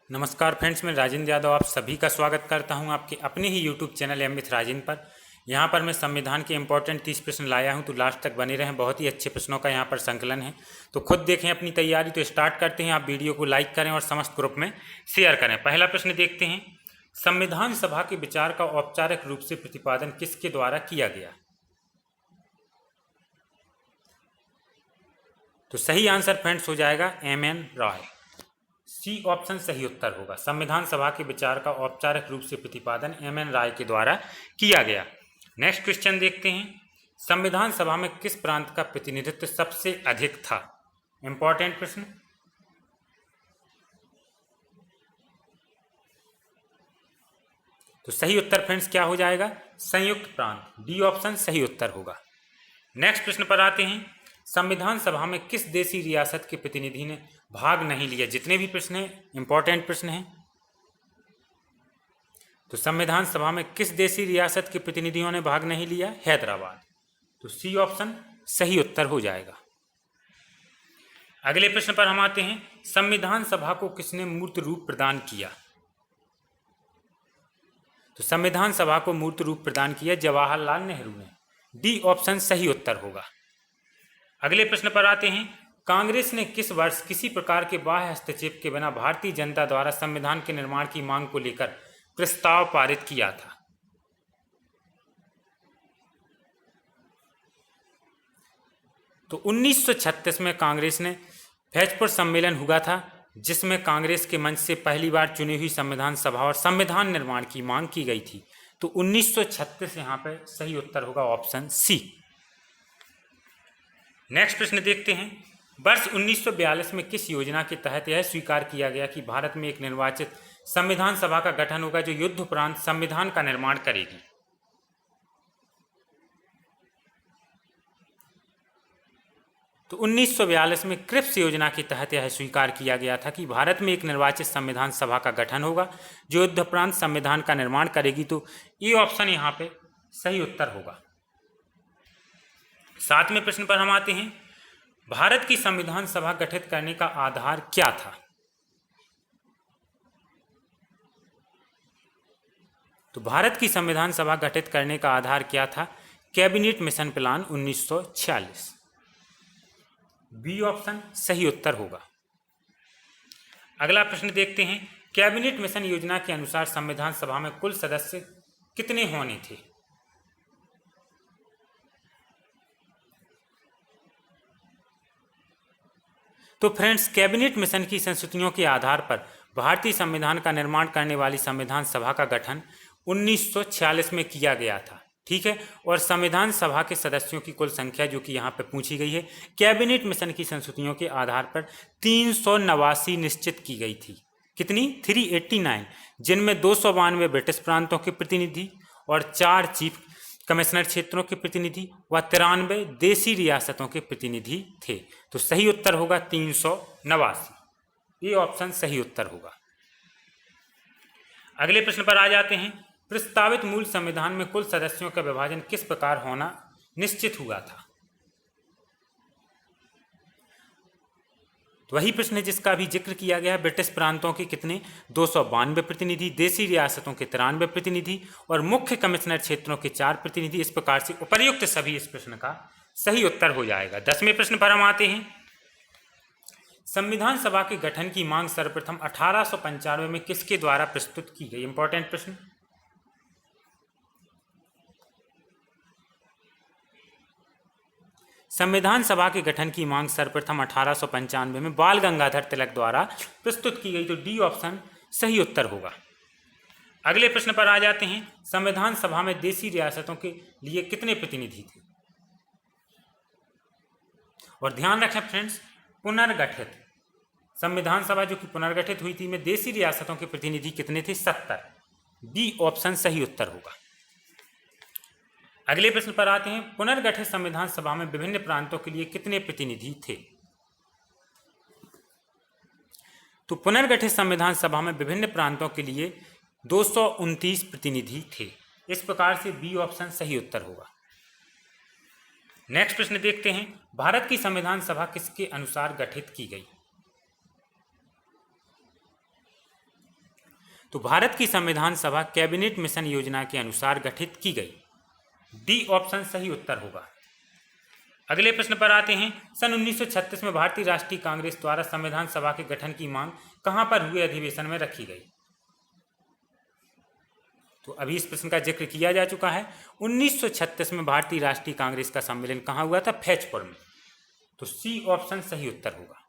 नमस्कार फ्रेंड्स, मैं राजेंद्र यादव आप सभी का स्वागत करता हूं आपके अपने ही YouTube channel M with Rajendra पर। यहां पर मैं संविधान के इंपॉर्टेंट 30 प्रश्न लाया हूं, तो लास्ट तक बने रहें। बहुत ही अच्छे प्रश्नों का यहां पर संकलन है, तो खुद देखें अपनी तैयारी। तो स्टार्ट करते हैं। आप वीडियो को लाइक करें और समस्त ग्रुप में शेयर करें। पहला प्रश्न देखते हैं, संविधान सभा के विचार का औपचारिक रूप से प्रतिपादन किसके द्वारा किया गया? तो सही आंसर फ्रेंड्स हो जाएगा एम.एन. रॉय। सी ऑप्शन सही उत्तर होगा। संविधान सभा के विचार का औपचारिक रूप से प्रतिपादन एम.एन. राय के द्वारा किया गया। नेक्स्ट क्वेश्चन देखते हैं, संविधान सभा में किस प्रांत का प्रतिनिधित्व सबसे अधिक था? इंपॉर्टेंट प्रश्न। तो सही उत्तर फ्रेंड्स क्या हो जाएगा? संयुक्त प्रांत। डी ऑप्शन सही उत्तर होगा। नेक्स्ट प्रश्न पर आते हैं, संविधान सभा में किस देशी रियासत के प्रतिनिधि ने भाग नहीं लिया? जितने भी प्रश्न हैं इंपॉर्टेंट प्रश्न हैं। तो संविधान सभा में किस देशी रियासत के प्रतिनिधियों ने भाग नहीं लिया? हैदराबाद। तो सी ऑप्शन सही उत्तर हो जाएगा। अगले प्रश्न पर हम आते हैं, संविधान सभा को किसने मूर्त रूप प्रदान किया? तो संविधान सभा को मूर्त रूप प्रदान किया जवाहरलाल नेहरू ने। डी ऑप्शन सही उत्तर होगा। अगले प्रश्न पर आते हैं, कांग्रेस ने किस वर्ष किसी प्रकार के बाह्य हस्तक्षेप के बिना भारतीय जनता द्वारा संविधान के निर्माण की मांग को लेकर प्रस्ताव पारित किया था? तो 1936 में कांग्रेस ने फैजपुर सम्मेलन हुआ था, जिसमें कांग्रेस के मंच से पहली बार चुनी हुई संविधान सभा और संविधान निर्माण की मांग की गई थी। तो 1936 यहाँ पे सही उत्तर होगा ऑप्शन सी। नेक्स्ट प्रश्न देखते हैं, वर्ष 1942 में किस योजना के तहत यह स्वीकार किया गया कि भारत में एक निर्वाचित संविधान सभा का गठन होगा जो युद्ध उपरांत संविधान का निर्माण करेगी? तो 1942 में क्रिप्स योजना के तहत यह स्वीकार किया गया था कि भारत में एक निर्वाचित संविधान सभा का गठन होगा जो युद्ध उपरांत संविधान का निर्माण करेगी। तो ये ऑप्शन यहाँ पे सही उत्तर होगा। 7वें प्रश्न पर हम आते हैं, भारत की संविधान सभा गठित करने का आधार क्या था? तो भारत की संविधान सभा गठित करने का आधार क्या था? Cabinet mission plan 1946। B option सही उत्तर होगा। अगला प्रश्न देखते हैं, कैबिनेट मिशन योजना के अनुसार संविधान सभा में कुल सदस्य कितने होने थे? तो फ्रेंड्स, कैबिनेट मिशन की संस्तुतियों के आधार पर भारतीय संविधान का निर्माण करने वाली संविधान सभा का गठन 1946 में किया गया था। ठीक है, और संविधान सभा के सदस्यों की कुल संख्या जो कि यहाँ पे पूछी गई है, कैबिनेट मिशन की संस्तुतियों के आधार पर 389 निश्चित की गई थी। कितनी? 389, जिनमें 292 ब्रिटिश प्रांतों के प्रतिनिधि और 4 चीफ कमिश्नर क्षेत्रों के प्रतिनिधि व 93 देशी रियासतों के प्रतिनिधि थे। तो सही उत्तर होगा 389। ये ऑप्शन सही उत्तर होगा। अगले प्रश्न पर आ जाते हैं, प्रस्तावित मूल संविधान में कुल सदस्यों का विभाजन किस प्रकार होना निश्चित हुआ था? तो वही प्रश्न है जिसका भी जिक्र किया गया है। ब्रिटिश प्रांतों के कितने? 292 प्रतिनिधि, देशी रियासतों के 93 प्रतिनिधि और मुख्य कमिश्नर क्षेत्रों के 4 प्रतिनिधि। इस प्रकार से उपर्युक्त सभी इस प्रश्न का सही उत्तर हो जाएगा। 10वें प्रश्न पर हम आते हैं, संविधान सभा के गठन की मांग सर्वप्रथम 1895 में किसके द्वारा प्रस्तुत की गई? इंपॉर्टेंट प्रश्न। संविधान सभा के गठन की मांग सर्वप्रथम 1895 में बाल गंगाधर तिलक द्वारा प्रस्तुत की गई। तो डी ऑप्शन सही उत्तर होगा। अगले प्रश्न पर आ जाते हैं, संविधान सभा में देशी रियासतों के लिए कितने प्रतिनिधि थे? और ध्यान रखें फ्रेंड्स, पुनर्गठित संविधान सभा जो कि पुनर्गठित हुई थी में देशी रियासतों के प्रतिनिधि कितने थे? 70। बी ऑप्शन सही उत्तर होगा। अगले प्रश्न पर आते हैं, पुनर्गठित संविधान सभा में विभिन्न प्रांतों के लिए कितने प्रतिनिधि थे? तो पुनर्गठित संविधान सभा में विभिन्न प्रांतों के लिए 229 प्रतिनिधि थे। इस प्रकार से बी ऑप्शन सही उत्तर होगा। नेक्स्ट प्रश्न देखते हैं, भारत की संविधान सभा किसके अनुसार गठित की गई? तो भारत की संविधान सभा कैबिनेट मिशन योजना के अनुसार गठित की गई। डी ऑप्शन सही उत्तर होगा। अगले प्रश्न पर आते हैं। सन 1936 में भारतीय राष्ट्रीय कांग्रेस द्वारा संविधान सभा के गठन की मांग कहां पर हुए अधिवेशन में रखी गई? तो अभी इस प्रश्न का जिक्र किया जा चुका है। 1936 में भारतीय राष्ट्रीय कांग्रेस का सम्मेलन कहां हुआ था? फैजपुर में। तो सी ऑप्शन सही उत्तर होगा।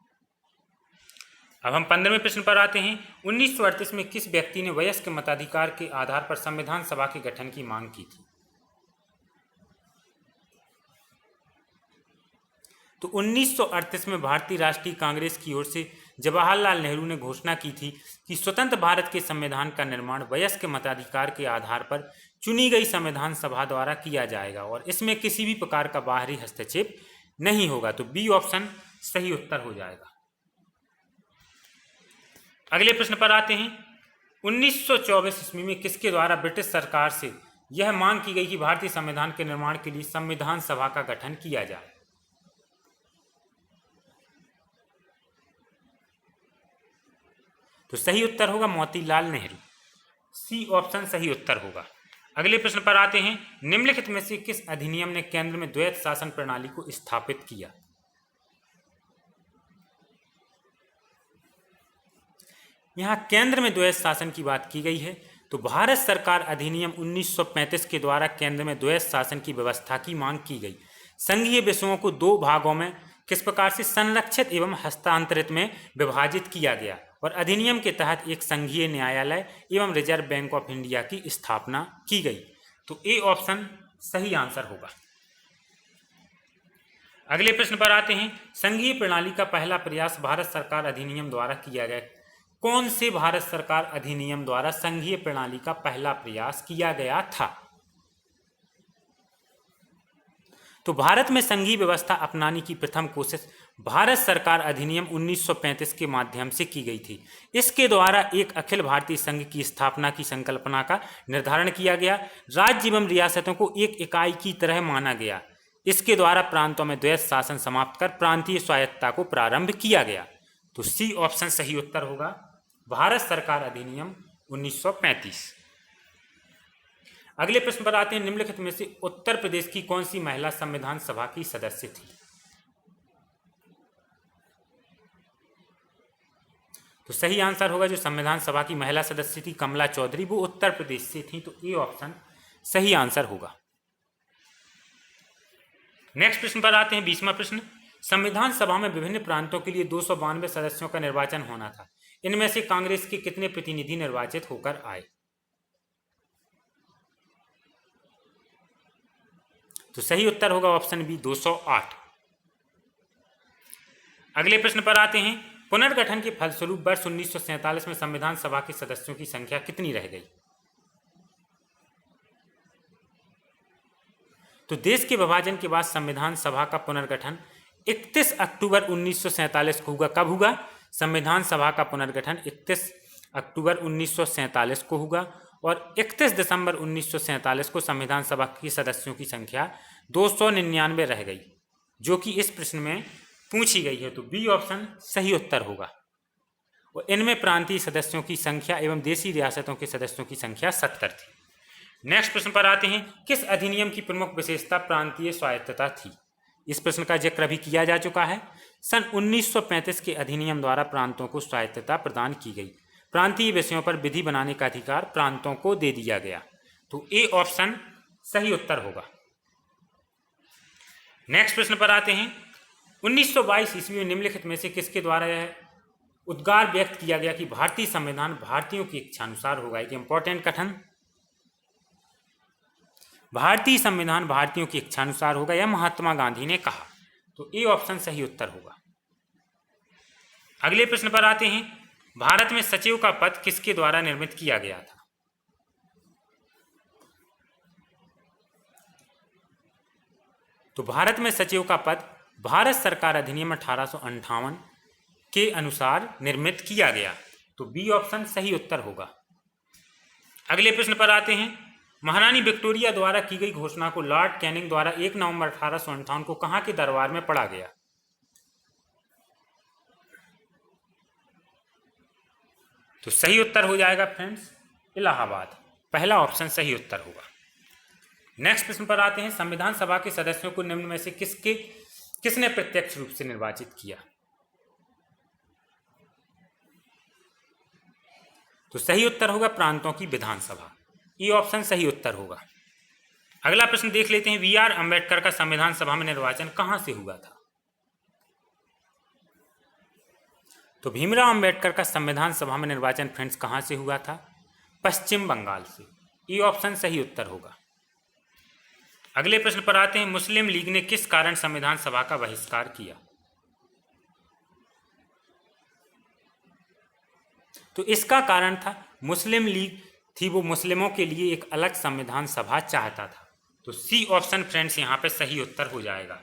अब हम 15वें प्रश्न पर आते हैं। 1938 में किस व्यक्ति ने वयस्क मताधिकार के आधार पर संविधान सभा के गठन की मांग की थी? तो 1938 में भारतीय राष्ट्रीय कांग्रेस की ओर से जवाहरलाल नेहरू ने घोषणा की थी कि स्वतंत्र भारत के संविधान का निर्माण वयस्क मताधिकार के आधार पर चुनी गई संविधान सभा द्वारा किया जाएगा और इसमें किसी भी प्रकार का बाहरी हस्तक्षेप नहीं होगा। तो बी ऑप्शन सही उत्तर हो जाएगा। अगले प्रश्न पर आते हैं। 1924 ईस्वी में किसके द्वारा ब्रिटिश सरकार से यह मांग की गई कि भारतीय संविधान के निर्माण के लिए संविधान सभा का गठन किया जाए? तो सही उत्तर होगा मोतीलाल नेहरू। सी ऑप्शन सही उत्तर होगा। अगले प्रश्न पर आते हैं। निम्नलिखित में से किस अधिनियम ने केंद्र में द्वैत शासन प्रणाली को स्थापित किया? यहां केंद्र में द्वैत शासन की बात की गई है। तो भारत सरकार अधिनियम 1935 के द्वारा केंद्र में द्वैत शासन की व्यवस्था की मांग की गई। संघीय विषयों को दो भागों में किस प्रकार से संरक्षित एवं हस्तांतरित में विभाजित किया गया और अधिनियम के तहत एक संघीय न्यायालय एवं रिजर्व बैंक ऑफ इंडिया की स्थापना की गई। तो ए ऑप्शन सही आंसर होगा। अगले प्रश्न पर आते हैं। संघीय प्रणाली का पहला प्रयास भारत सरकार अधिनियम द्वारा किया गया। कौन से भारत सरकार अधिनियम द्वारा संघीय प्रणाली का पहला प्रयास किया गया था? तो भारत में संघीय व्यवस्था अपनाने की प्रथम कोशिश भारत सरकार अधिनियम 1935 के माध्यम से की गई थी। इसके द्वारा एक अखिल भारतीय संघ की स्थापना की संकल्पना का निर्धारण किया गया। राज्य एवं रियासतों को एक इकाई की तरह माना गया। इसके द्वारा प्रांतों में द्वैत शासन समाप्त कर प्रांतीय स्वायत्तता को प्रारंभ किया गया। तो सी ऑप्शन सही उत्तर होगा। भारत सरकार अधिनियम 1935। अगले प्रश्न पर आते हैं। निम्नलिखित में से उत्तर प्रदेश की कौन सी महिला संविधान सभा की सदस्य थी? तो सही आंसर होगा जो संविधान सभा की महिला सदस्य थी कमला चौधरी, वो उत्तर प्रदेश से थी। तो ए ऑप्शन सही आंसर होगा। नेक्स्ट प्रश्न पर आते हैं। 20वां प्रश्न। संविधान सभा में विभिन्न प्रांतों के लिए 292 सदस्यों का निर्वाचन होना था। इनमें से कांग्रेस के कितने प्रतिनिधि निर्वाचित होकर आए? तो सही उत्तर होगा ऑप्शन बी 208। अगले प्रश्न पर आते हैं। पुनर्गठन के फलस्वरूप वर्ष 1947 में संविधान सभा के सदस्यों की संख्या कितनी रह गई? तो देश के विभाजन के बाद संविधान सभा का पुनर्गठन 31 अक्टूबर 1947 को हुआ। कब हुआ? संविधान सभा का पुनर्गठन 31 अक्टूबर 1947 को हुआ और 31 दिसंबर 1947 को संविधान सभा की सदस्यों की संख्या 299 रह गई, जो कि इस प्रश्न में पूछी गई है। तो बी ऑप्शन सही उत्तर होगा। और इनमें प्रांतीय सदस्यों की संख्या एवं देशी रियासतों के सदस्यों की संख्या 70 थी। नेक्स्ट प्रश्न पर आते हैं। किस अधिनियम की प्रमुख विशेषता प्रांतीय स्वायत्तता थी? इस प्रश्न का जिक्र अभी किया जा चुका है। सन 1935 के अधिनियम द्वारा प्रांतों को स्वायत्तता प्रदान की गई। प्रांतीय विषयों पर विधि बनाने का अधिकार प्रांतों को दे दिया गया। तो ए ऑप्शन सही उत्तर होगा। नेक्स्ट प्रश्न पर आते हैं। 1922 ईस्वी में निम्नलिखित में से किसके द्वारा यह उद्गार व्यक्त किया गया कि भारतीय संविधान भारतीयों की इच्छानुसार होगा? एक इंपॉर्टेंट कथन। भारतीय संविधान भारतीयों की इच्छानुसार होगा, यह महात्मा गांधी ने कहा। तो ए ऑप्शन सही उत्तर होगा। अगले प्रश्न पर आते हैं। भारत में सचिव का पद किसके द्वारा निर्मित किया गया था? तो भारत में सचिव का पद भारत सरकार अधिनियम 1858 के अनुसार निर्मित किया गया। तो बी ऑप्शन सही उत्तर होगा। अगले प्रश्न पर आते हैं। महारानी विक्टोरिया द्वारा की गई घोषणा को लॉर्ड कैनिंग द्वारा 1 नवंबर 1858 को कहां के दरबार में पढ़ा गया? तो सही उत्तर हो जाएगा फ्रेंड्स इलाहाबाद। पहला ऑप्शन सही उत्तर होगा। नेक्स्ट प्रश्न पर आते हैं, संविधान सभा के सदस्यों को निम्न में से किसने प्रत्यक्ष रूप से निर्वाचित किया? तो सही उत्तर होगा प्रांतों की विधानसभा। ये ऑप्शन सही उत्तर होगा। अगला प्रश्न देख लेते हैं, बी.आर. अम्बेडकर का संविधान सभा में निर्वाचन कहां से हुआ था? तो भीमराव अंबेडकर का संविधान सभा में निर्वाचन फ्रेंड्स कहां से हुआ था? पश्चिम बंगाल से। ये ऑप्शन सही उत्तर होगा। अगले प्रश्न पर आते हैं, मुस्लिम लीग ने किस कारण संविधान सभा का बहिष्कार किया? तो इसका कारण था, मुस्लिम लीग थी वो मुस्लिमों के लिए एक अलग संविधान सभा चाहता था। तो सी ऑप्शन फ्रेंड्स यहाँ पे सही उत्तर हो जाएगा।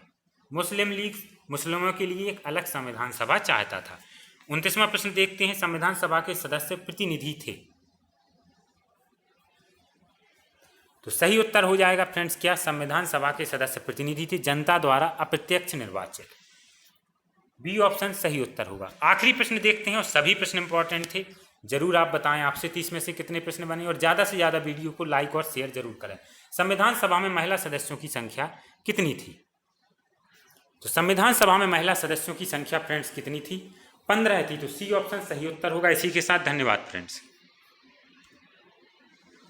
मुस्लिम लीग मुस्लिमों के लिए एक अलग संविधान सभा चाहता था। 29वां प्रश्न देखते हैं, संविधान सभा के सदस्य प्रतिनिधि थे? तो सही उत्तर हो जाएगा फ्रेंड्स क्या? संविधान सभा के सदस्य प्रतिनिधि थे, जनता द्वारा अप्रत्यक्ष निर्वाचित। बी ऑप्शन सही उत्तर होगा। आखिरी प्रश्न देखते हैं, और सभी प्रश्न इंपॉर्टेंट थे। जरूर आप बताएं आपसे 30 में से कितने प्रश्न बने, और ज़्यादा से ज़्यादा वीडियो को लाइक और शेयर जरूर करें। संविधान सभा में महिला सदस्यों की संख्या कितनी थी? तो संविधान सभा में महिला सदस्यों की संख्या फ्रेंड्स कितनी थी? 15 थी। तो सी ऑप्शन सही उत्तर होगा। इसी के साथ धन्यवाद फ्रेंड्स।